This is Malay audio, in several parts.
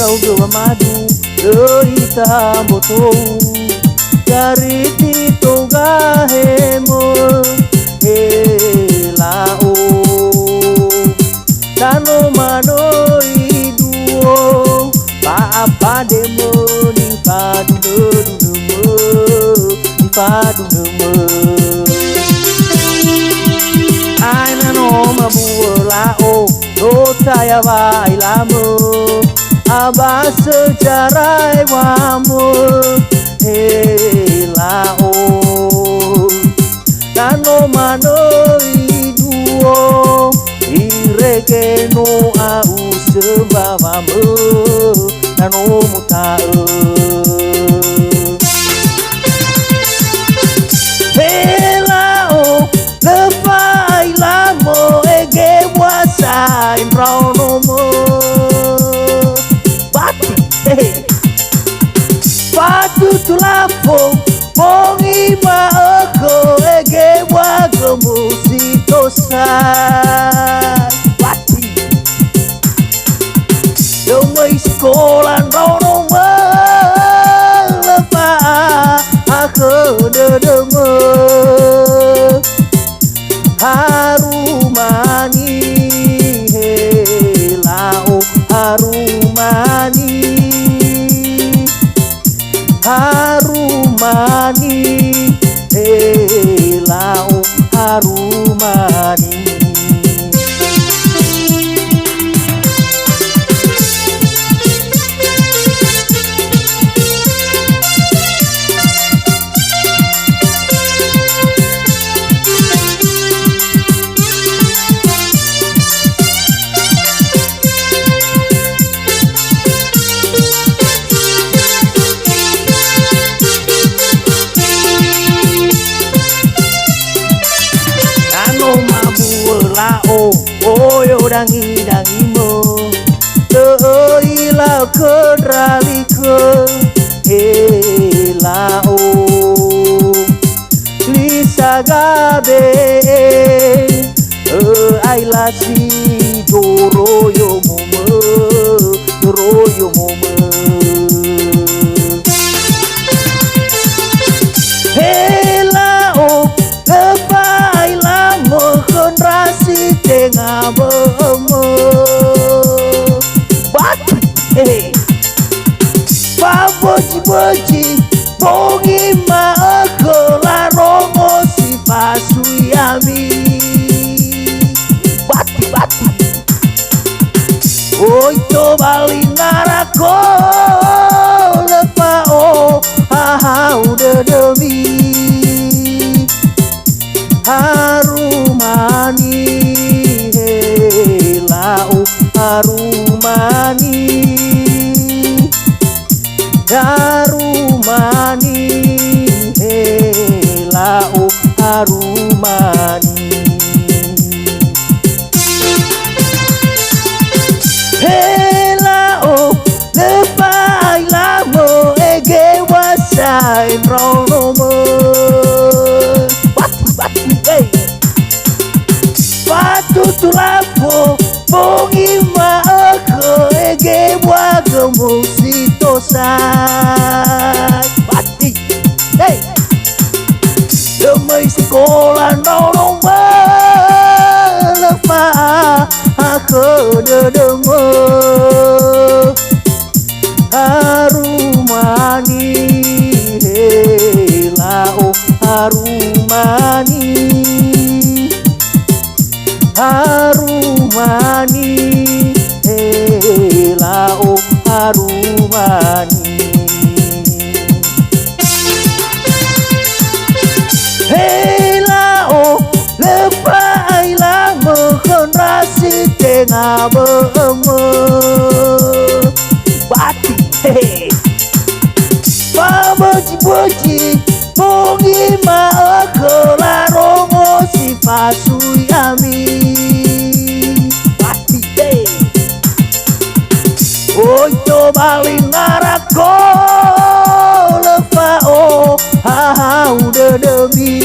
lau gawa madu Derita moto Dari tito gahemo Lao Tano mano iduo Paapa demo Ning padu dedunemu Ning padu demu Aina no mabuo lao No taya vai lamo Aba sejarah wamu Lao Nano mano iduo Ireke no au sebavamu Nano mutau Lao Lepai lamo ege wasa Inrao no mo Patu tulafo Pongi maoko Ege wago musiko sai Pati Yomai sekolah rono Melepa Aku dedemu Harumani Lao harumani Harumani Lao harumani Lao oyo dangi mo Tei lao kedrali ke Lao Lisa gabe Ai la si Doro yo mome Doro yo mome Lao Lepai lamo konrasi tengah bomo Batu Baboji-boji Bongi maako laromo si pasuyami Bati Oito bali narako Lepao hahau dedemi Harumani Lao harumani Harumani Lao harumani Lao lepai lamo ege wasai rono Patu tulafo Pongi maako ege wago musito sai Pati Demai sekolah nolong Melepa Aku dedemu Harumani Lao harumani Harumani Lao harumani Lao lepai lamo konrasi tengah bomo Bati Baboji-boji Pongi maoko laromo si pasuyami Pati Oito bali narako Lepao hahau dedemi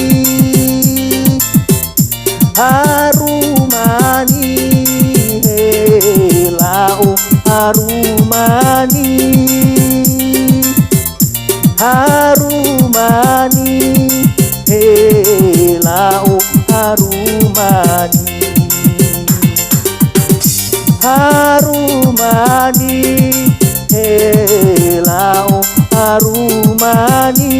Harumani Lao harumani harumani, helao harumani, harumani, helao harumani.